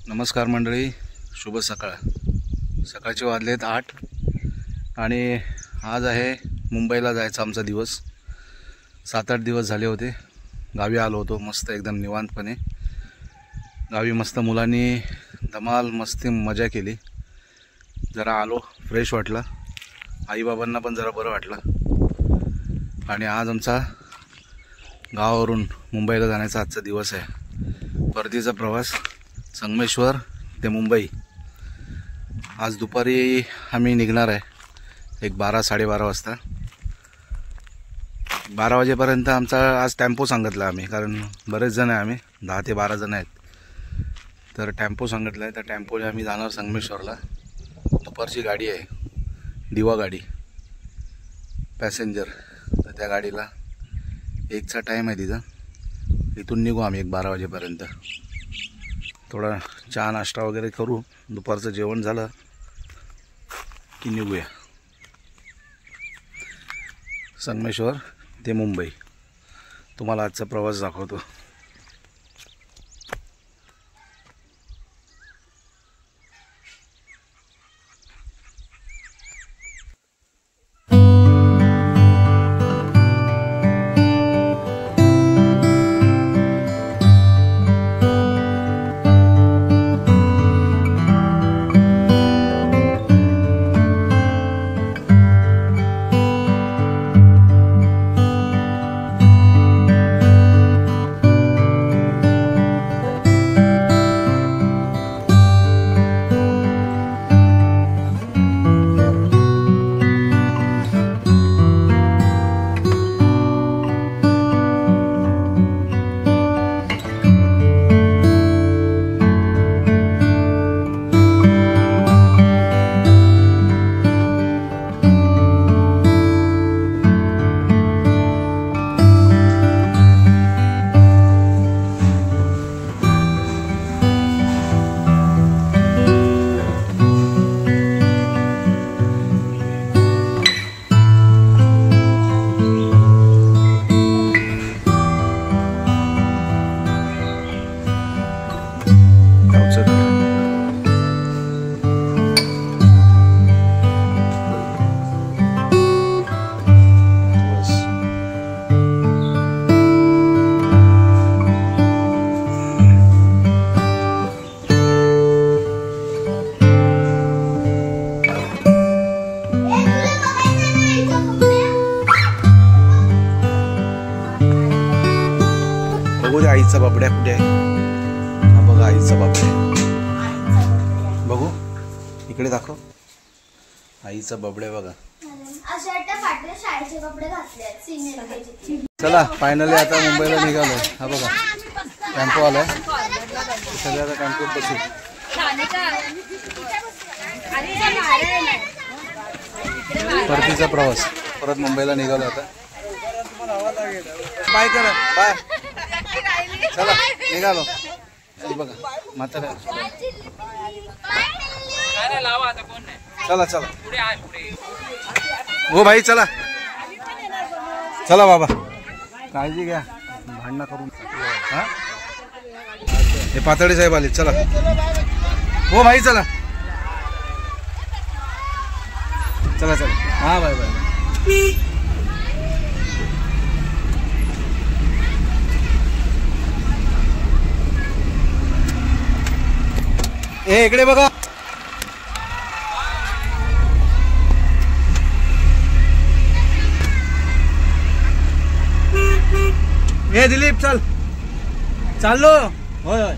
नमस्कार मंडळी, शुभ सकाळ. सकाळचे वाजलेत 8 आणि आज आहे मुंबईला जायचा आमचा दिवस. 7-8 दिवस झाले होते गावी आलो होतो. मस्त एकदम निवांतपणे गावी मस्त मुलांनी धमाल मस्ती मजा केली. जरा आलो, फ्रेश वाटलं, आईबाबांना पण जरा बरं वाटलं. आणि आज आमचा गावावरून मुंबईला जाण्याचा आजचा दिवस आहे. परतीचा प्रवास संगमेश्वर ते मुंबई. आज दुपारी आम्ही निघणार आहे, एक 12-12:30 वाजता. 12 वाजेपर्यंत आमचा आज टेम्पो सांगितला आम्ही, कारण बरेच जण आहे, आम्ही 10 ते 12 जण आहेत. तर टेम्पो सांगितला आहे, तर टेम्पोने आम्ही जाणार संगमेश्वरला. दुपारची गाडी आहे, दिवा गाडी पॅसेंजर. तर त्या गाडीला 1चा टाईम आहे तिथं. इथून निघू आम्ही 12 वाजेपर्यंत. थोडा चहा नाश्ता वगैरे करू, दुपारचं जेवण झालं की निघूया संगमेश्वर ते मुंबई. तुम्हाला आजचा प्रवास दाखवतो. बघू दे आईचा बाबड्या कुठे आहे. हा बघा आईचा बाबड्या, बघू इकडे दाखव. आईचा बाबड्या बघा. चला फायनली आता मुंबईला निघालो. हा बघा टेम्पो आलाय, सगळे आता टेम्पोत बसू. परतीचा प्रवास, परत मुंबईला निघालो आता. बाय करा, बाय. चला निघालो. बघा म्हातारा. चला चला हो भाई, चला चला बाबा, काळजी घ्या, भांडणं करून. हा हे पातळी साहेब आले. चला हो भाई, चला चला चला. हा बाय बाय. ए इकडे बघा. ए दिलीप चल, चाललो. होय होय.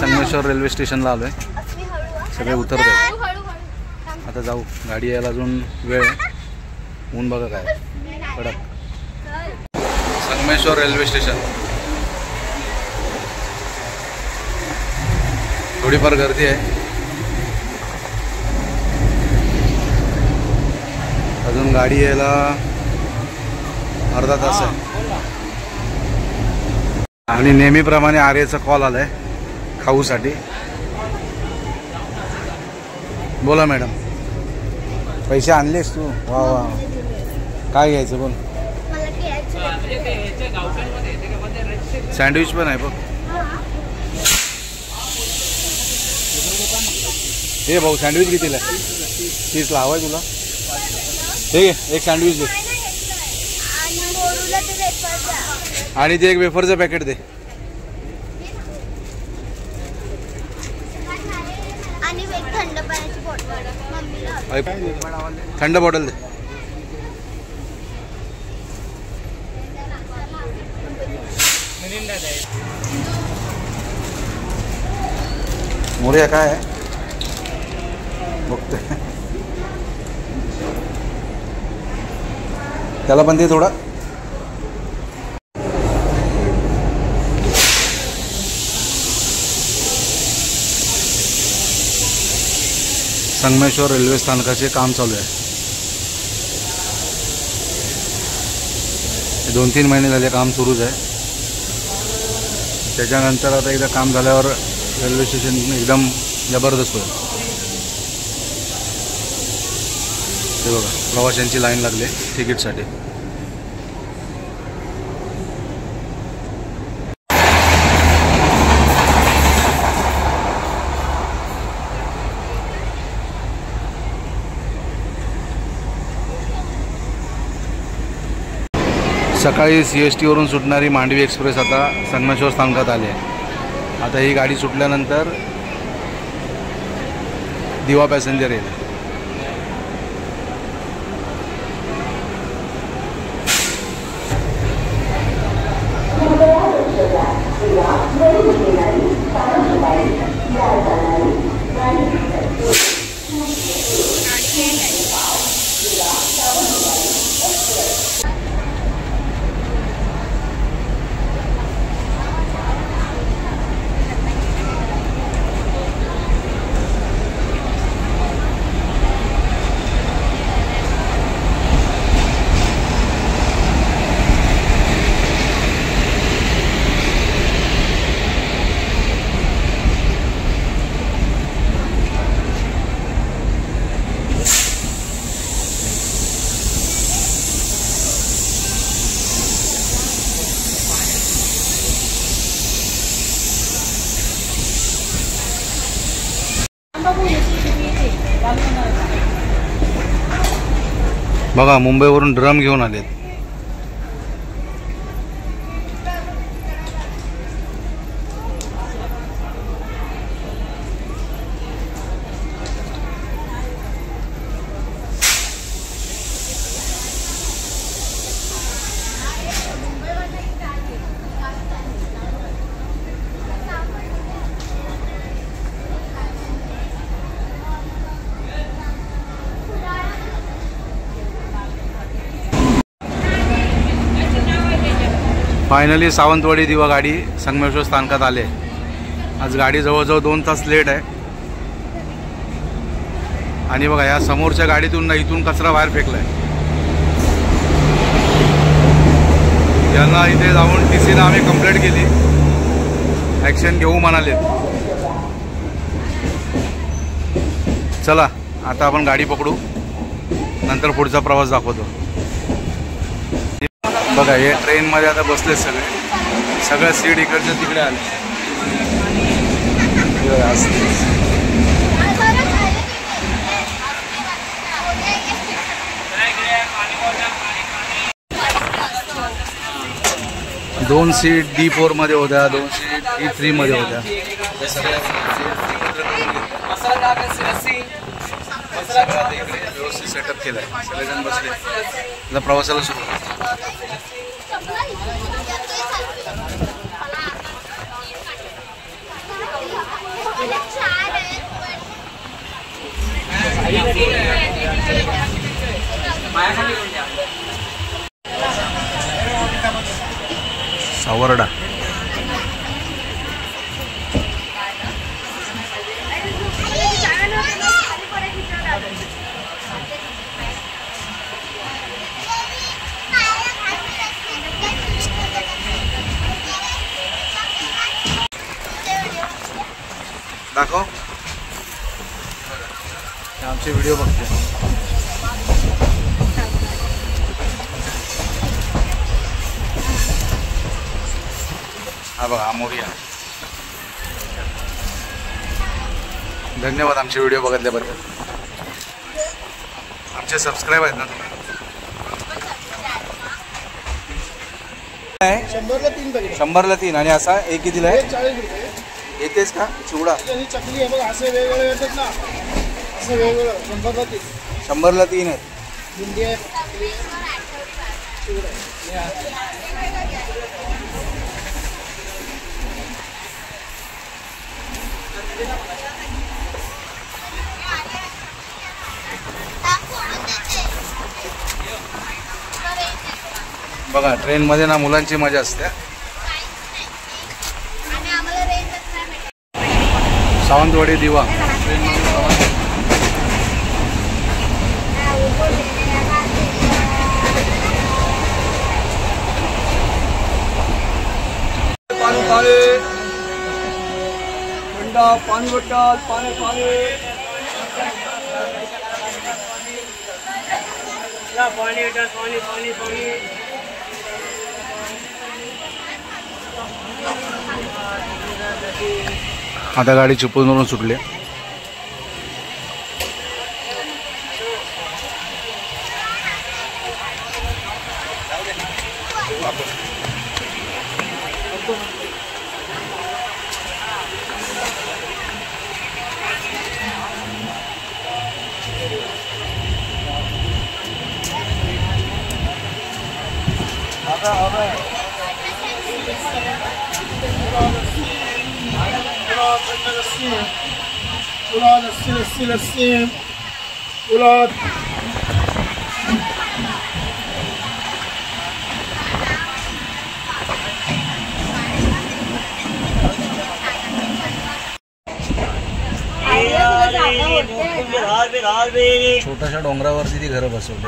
संगमेश्वर रेल्वे स्टेशनला आलो आहे. सगळे उतरत आहेत. आता जाऊ. गाडी यायला अजून वेळ आहे. ऊन बघा काय कडक. Sangameshwar railway station. थोडीफार गर्दी आहे. अजून गाडी यायला अर्धा तास आहे. आणि नेहमीप्रमाणे आर्यचा कॉल आलाय खाऊसाठी. बोला मॅडम. पैसे आणलेस तू? वा वा. काय घ्यायचं बोल. सँडविच पण आहे बघ. हे भाऊ सँडविच कितीला? 30ला हवाय तुला? ठीक आहे, एक सँडविच दे. आणि ते एक वेफरचं पॅकेट दे. थंड बॉटल दे. मोर्या काय आहे बघतोय. त्याला पण दे थोडा. संगमेश्वर रेल्वे स्थानकाचे काम चालू आहे. 2-3 महिने झाले काम सुरूच आहे. त्याच्यानंतर आता एकदा काम झाल्यावर रेल्वे स्टेशन एकदम जबरदस्त होईल. हे बघा प्रवाशांची लाईन लागली तिकीटसाठी. सकाळी CST वरून सुटणारी मांडवी एक्सप्रेस आता संगमेश्वर स्थानकात आली आहे. आता ही गाडी सुटल्यानंतर दिवा पॅसेंजर येईल. बघा मुंबईवरून ड्रम घेऊन आलेत. फायनली सावंतवाडी दिवा गाडी संगमेश्वर स्थानकात आले. आज गाडी जवळजवळ 2 तास लेट आहे. आणि बघा या समोरच्या गाडीतून इथून कचरा बाहेर फेकलाय. यांना इथे जाऊन TCला आम्ही कंप्लेंट केली. ॲक्शन घेऊ म्हणाले. चला आता आपण गाडी पकडू, नंतर पुढचा प्रवास दाखवतो. बघा हे ट्रेनमध्ये आता बसले सगळे सीट इकडच्या तिकडे आले. दोन सीट D4 मध्ये होत्या, 2 सीट D3 मध्ये होत्या. व्यवस्थित सेटअप केलाय. सगळेजण बसले. प्रवासाला सुरू. सावर्डा. दाखव, आमचे व्हिडिओ बघते. हा बघा मोरिया. धन्यवाद आमचे व्हिडिओ बघितल्याबद्दल. आमचे सबस्क्राईब आहेत ना तुम्ही. 100ला 3 आणि असा एक कितीला आहे? 40 रुपये. येतेच का चिवडा? चकली आहे बघा, असे वेगवेगळे येतात ना, असं वेगवेगळं. 100ला 3 आहेत. भिंडी आहे, चिवडा बघा ट्रेनमध्ये ना मुलांची मजा असते. सावंतवाडी दिवा पाणी पाणी थंडा पाणी बॉटल पाणी पाणी पाणी पाणी पाणी पाणी. आता गाडी चिपळूणवरून सुटली. लस्सी उलट छोट्याशा डोंगरावरती ती घरं बसवली.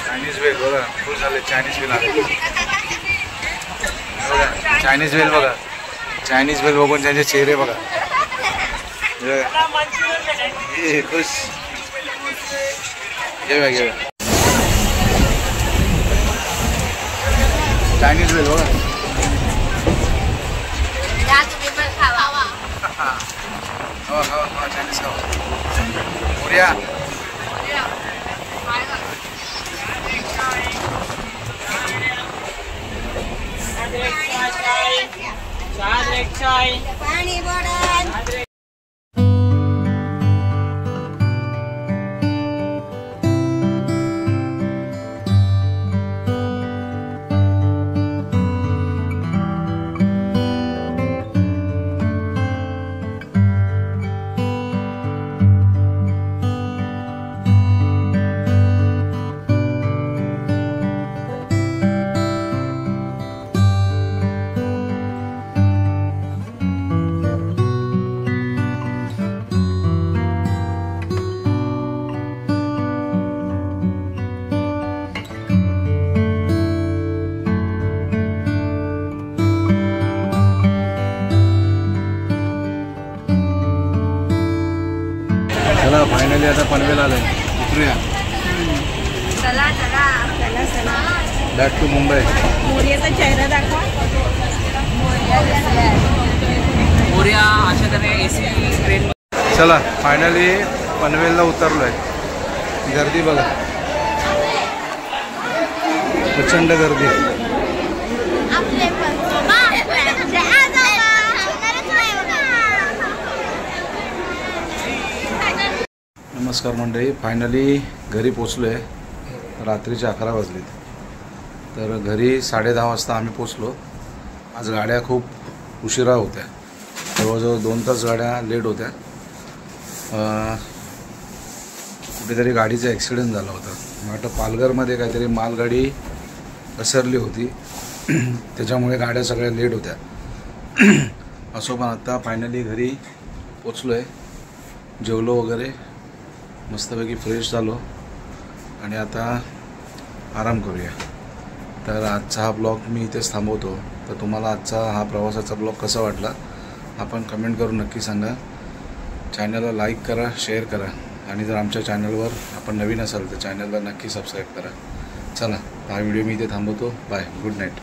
चायनीज वेल बघा, फुल झाले. चायनीज वेल आले बघा. चायनीज वेल बघा. चायनीज वेल बघून त्यांचे चेहरे बघा. खुश. घेऊया घेऊया. चायनीज वेल बघा. खावा खावा खावा चायनीज खावा. मोरिया पाणी बॉटल. चला फायनली आता पनवेल आलंय. उतरूया. चला चला चला चला. Back to Mumbai. मोर्याचा चेहरा दाखवा. मोर्या अशा तऱ्हे AC ट्रेन. चला फायनली पनवेलला उतरलोय. गर्दी बघा, प्रचंड गर्दी. नमस्कार मंडळी, फायनली घरी पोचलो आहे. रात्रीचे 11 वाजलेत. तर घरी 10:30 वाजता आम्ही पोचलो. आज गाड्या खूप उशिरा होत्या. जवळजवळ 2 तास गाड्या लेट होत्या. कुठे कुठेतरी गाडीचा ॲक्सिडेंट झाला होता. मला वाटतं पालघरमध्ये काहीतरी मालगाडी घसरली होती त्याच्यामुळे गाड्या सगळ्या लेट होत्या. असो पण आत्ता फायनली घरी पोचलो आहे. जेवलो वगैरे मस्तपैकी फ्रेश झालो आणि आता आराम करूया. तर आजचा हा ब्लॉग मी इथेच थांबवतो. तर तुम्हाला आजचा हा प्रवासाचा ब्लॉग कसा वाटला आपण कमेंट करून नक्की सांगा. चॅनलला लाईक करा, शेअर करा आणि जर आमच्या चॅनलवर आपण नवीन असाल तर चॅनलला नक्की सबस्क्राईब करा. चला हा व्हिडिओ मी इथे थांबवतो. Bye, good night.